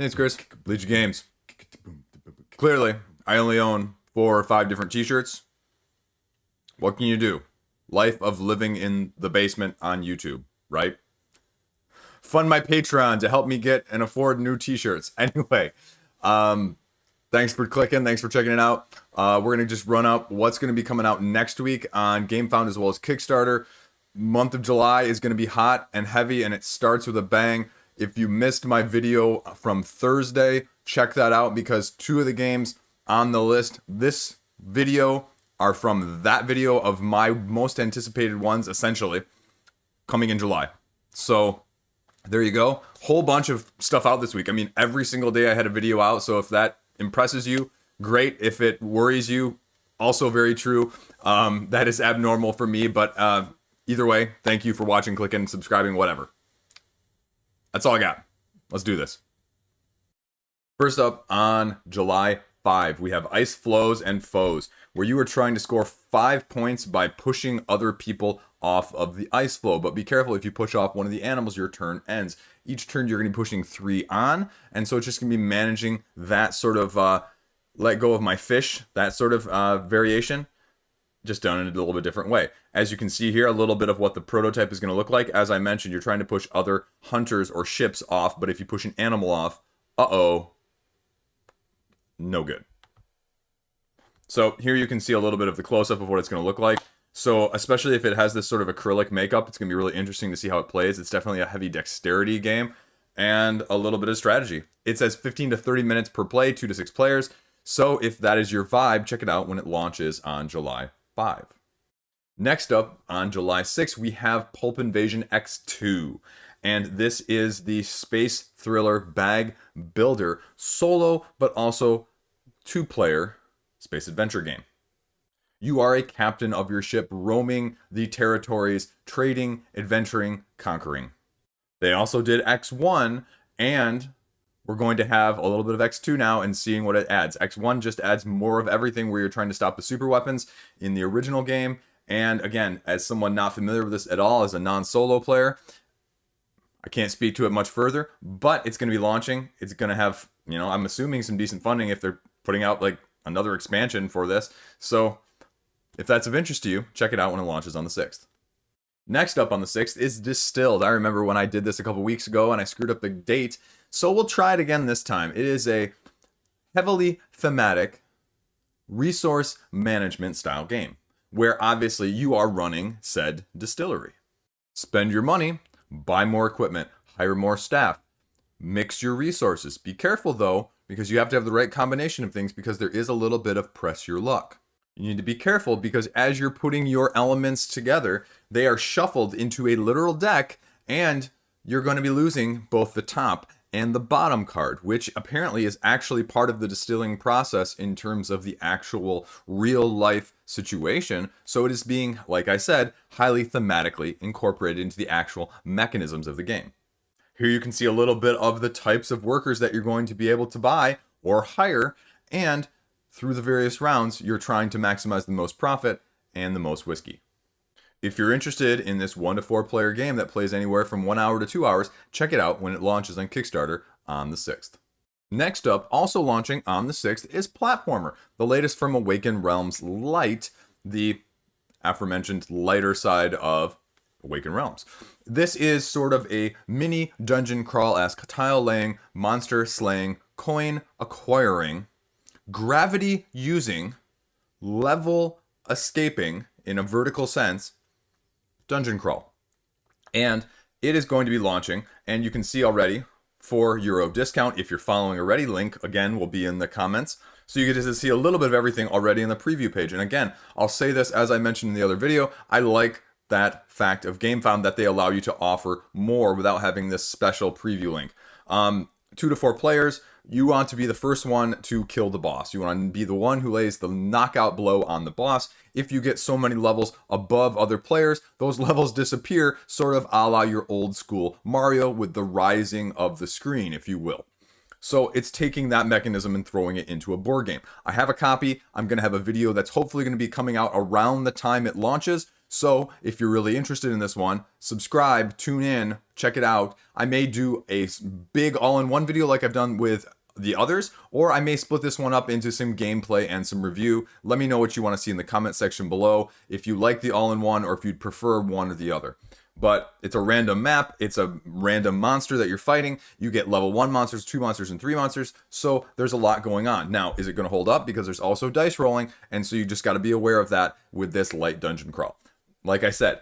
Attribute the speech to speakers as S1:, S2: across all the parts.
S1: Hey, it's Chris, Liege Games. Clearly, I only own 4 or 5 different t-shirts. What can you do? Life of living in the basement on YouTube, right? Fund my Patreon to help me get and afford new t-shirts. Anyway, thanks for clicking. Thanks for checking it out. We're going to just run up what's going to be coming out next week on Gamefound as well as Kickstarter. Month of July is going to be hot and heavy, and it starts with a bang. If you missed my video from Thursday, check that out because 2 of the games on the list this video are from that video of my most anticipated ones, essentially, coming in July. So there you go. Whole bunch of stuff out this week. I mean, every single day I had a video out, so if that impresses you, great. If it worries you, also very true. That is abnormal for me, but either way, thank you for watching, clicking, subscribing, whatever. That's all I got. Let's do this. First up, on July 5, we have Ice Floes and Foes, where you are trying to score 5 points by pushing other people off of the ice floe. But be careful, if you push off one of the animals, your turn ends. Each turn, you're going to be pushing 3 on, and so it's just going to be managing that sort of let go of my fish, that sort of variation, just done in a little bit different way. As you can see here, a little bit of what the prototype is going to look like. As I mentioned, you're trying to push other hunters or ships off, but if you push an animal off, no good. So here you can see a little bit of the close-up of what it's going to look like. So especially if it has this sort of acrylic makeup, it's going to be really interesting to see how it plays. It's definitely a heavy dexterity game and a little bit of strategy. It says 15 to 30 minutes per play, 2 to 6 players. So if that is your vibe, check it out when it launches on July 5. Next up, on July 6, we have Pulp Invasion X2. And this is the space thriller bag builder, solo, but also 2-player space adventure game. You are a captain of your ship, roaming the territories, trading, adventuring, conquering. They also did X1, and we're going to have a little bit of X2 now and seeing what it adds. X1 just adds more of everything where you're trying to stop the super weapons in the original game. And again, as someone not familiar with this at all, as a non-solo player, I can't speak to it much further, but it's going to be launching. It's going to have, I'm assuming some decent funding if they're putting out like another expansion for this. So if that's of interest to you, check it out when it launches on the 6th. Next up on the 6th is Distilled. I remember when I did this a couple weeks ago and I screwed up the date, so we'll try it again this time. It is a heavily thematic resource management style game, where obviously you are running said distillery. Spend your money, buy more equipment, hire more staff, mix your resources. Be careful though, because you have to have the right combination of things because there is a little bit of press your luck. You need to be careful because as you're putting your elements together, they are shuffled into a literal deck and you're going to be losing both the top and the bottom card, which apparently is actually part of the distilling process in terms of the actual real life situation. So it is being, like I said, highly thematically incorporated into the actual mechanisms of the game. Here you can see a little bit of the types of workers that you're going to be able to buy or hire, and through the various rounds, you're trying to maximize the most profit and the most whiskey. If you're interested in this 1 to 4 player game that plays anywhere from 1 hour to 2 hours, check it out when it launches on Kickstarter on the 6th. Next up, also launching on the 6th, is Platformer, the latest from Awakened Realms Light, the aforementioned lighter side of Awakened Realms. This is sort of a mini dungeon crawl-esque tile laying, monster slaying, coin acquiring, gravity using, level escaping in a vertical sense dungeon crawl. And it is going to be launching, and you can see already €4 discount if you're following already. Link again will be in the comments, so you get to see a little bit of everything already in the preview page. And again, I'll say this as I mentioned in the other video, I like that fact of Gamefound that they allow you to offer more without having this special preview link. 2 to 4 players, you want to be the first one to kill the boss. You want to be the one who lays the knockout blow on the boss. If you get so many levels above other players, those levels disappear, sort of a la your old school Mario with the rising of the screen, if you will. So it's taking that mechanism and throwing it into a board game. I have a copy. I'm going to have a video that's hopefully going to be coming out around the time it launches. So if you're really interested in this one, subscribe, tune in, check it out. I may do a big all-in-one video like I've done with the others, or I may split this one up into some gameplay and some review. Let me know what you want to see in the comment section below, if you like the all-in-one or if you'd prefer one or the other. But it's a random map, it's a random monster that you're fighting. You get level 1 monsters, 2 monsters, and 3 monsters, so there's a lot going on. Now, is it going to hold up? Because there's also dice rolling, and so you just got to be aware of that with this light dungeon crawl. Like I said,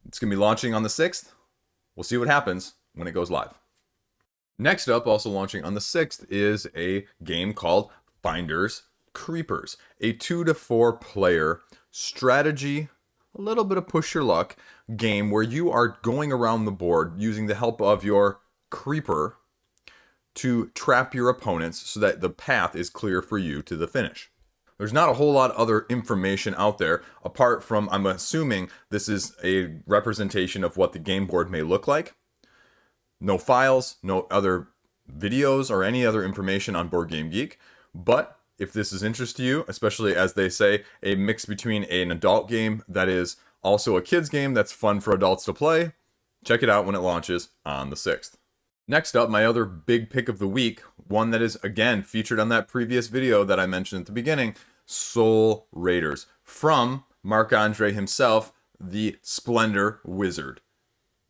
S1: it's going to be launching on the 6th. We'll see what happens when it goes live. Next up, also launching on the 6th, is a game called Finders Creeperz, a 2 to 4 player strategy, a little bit of push your luck game where you are going around the board using the help of your creeper to trap your opponents so that the path is clear for you to the finish. There's not a whole lot of other information out there apart from, I'm assuming this is a representation of what the game board may look like. No files, no other videos or any other information on Board Game Geek, but if this is interest to you, especially as they say, a mix between an adult game that is also a kid's game that's fun for adults to play, check it out when it launches on the 6th. Next up, my other big pick of the week, one that is again featured on that previous video that I mentioned at the beginning, Soul Raiders, from Marc-Andre himself, the Splendor Wizard.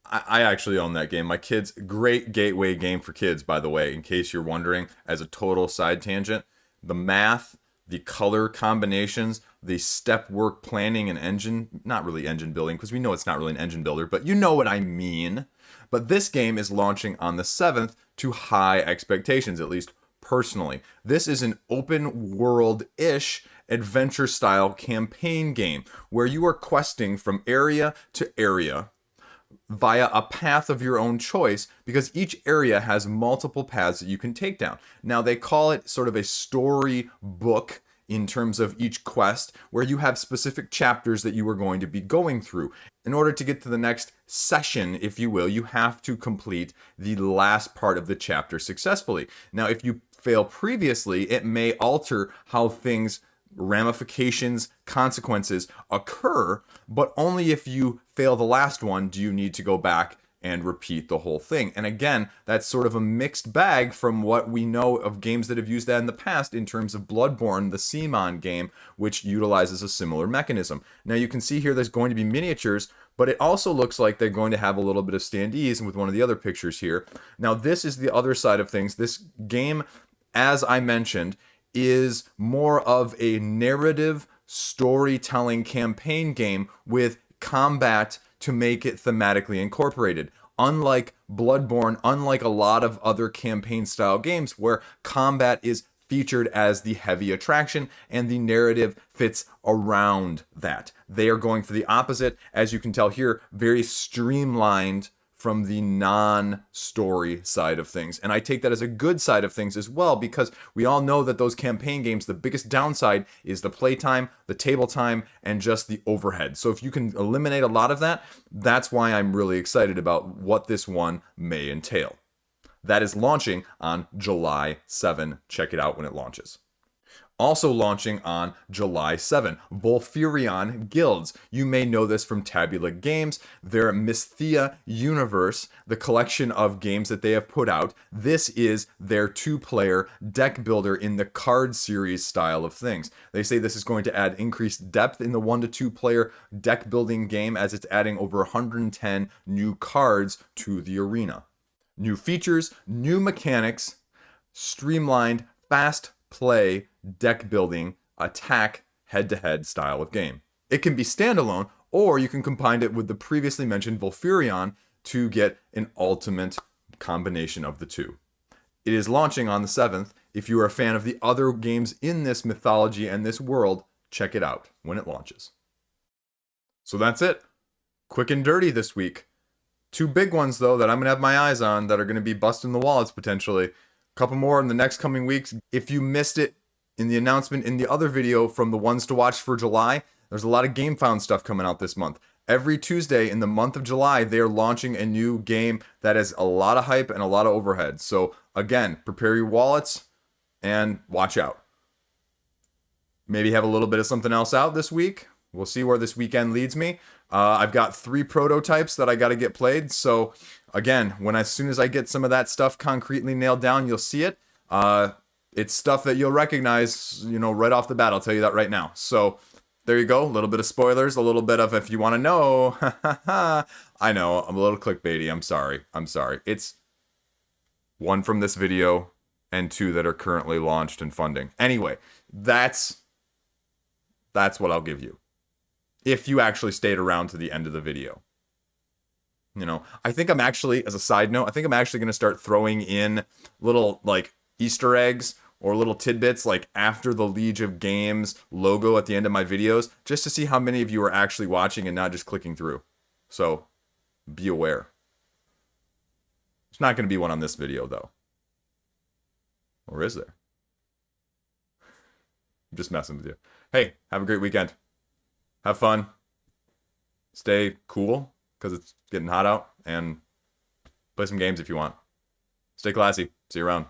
S1: I actually own that game. My kids, great gateway game for kids, by the way, in case you're wondering, as a total side tangent. The math, the color combinations, the step work planning and engine, not really engine building, because we know it's not really an engine builder, but you know what I mean. But this game is launching on the 7th to high expectations, at least personally. This is an open world-ish adventure style campaign game where you are questing from area to area via a path of your own choice, because each area has multiple paths that you can take down. Now, they call it sort of a story book in terms of each quest, where you have specific chapters that you are going to be going through. In order to get to the next session, if you will, you have to complete the last part of the chapter successfully. Now, if you fail previously, it may alter how things, ramifications, consequences occur, but only if you fail the last one do you need to go back and repeat the whole thing. And again, that's sort of a mixed bag from what we know of games that have used that in the past in terms of Bloodborne, the Simon game, which utilizes a similar mechanism. Now you can see here there's going to be miniatures, but it also looks like they're going to have a little bit of standees with one of the other pictures here. Now this is the other side of things. This game, as I mentioned, is more of a narrative storytelling campaign game with combat to make it thematically incorporated. Unlike Bloodborne, unlike a lot of other campaign style games where combat is featured as the heavy attraction and the narrative fits around that. They are going for the opposite, as you can tell here, very streamlined from the non-story side of things. And I take that as a good side of things as well, because we all know that those campaign games, the biggest downside is the playtime, the table time, and just the overhead. So if you can eliminate a lot of that, that's why I'm really excited about what this one may entail. That is launching on July 7. Check it out when it launches. Also launching on July 7, Volfyrion Guilds. You may know this from Tabula Games, their Mysthia universe, the collection of games that they have put out. This is their 2-player deck builder in the card series style of things. They say this is going to add increased depth in the 1 to 2 player deck building game, as it's adding over 110 new cards to the arena. New features, new mechanics, streamlined, fast play, deck building, attack, head-to-head style of game. It can be standalone, or you can combine it with the previously mentioned Volfyrion to get an ultimate combination of the two. It is launching on the 7th. If you are a fan of the other games in this mythology and this world, check it out when it launches. So that's it. Quick and dirty this week. 2 big ones, though, that I'm going to have my eyes on that are going to be busting the wallets potentially. Couple more in the next coming weeks. If you missed it in the announcement in the other video from the ones to watch for July, there's a lot of Gamefound stuff coming out this month. Every Tuesday in the month of July, they are launching a new game that has a lot of hype and a lot of overhead. So again, prepare your wallets and watch out. Maybe have a little bit of something else out this week. We'll see where this weekend leads me. I've got 3 prototypes that I got to get played. So again, as soon as I get some of that stuff concretely nailed down, you'll see it. It's stuff that you'll recognize, right off the bat. I'll tell you that right now. So there you go. A little bit of spoilers, a little bit of if you want to know. I know, I'm a little clickbaity. I'm sorry. It's 1 from this video and 2 that are currently launched and funding. Anyway, that's what I'll give you. If you actually stayed around to the end of the video. I think I'm actually, as a side note, I think I'm actually going to start throwing in little, like, Easter eggs or little tidbits, like, after the Liege of Games logo at the end of my videos, just to see how many of you are actually watching and not just clicking through. So, be aware. There's not going to be one on this video, though. Or is there? I'm just messing with you. Hey, have a great weekend. Have fun. Stay cool, because it's getting hot out. And play some games if you want. Stay classy. See you around.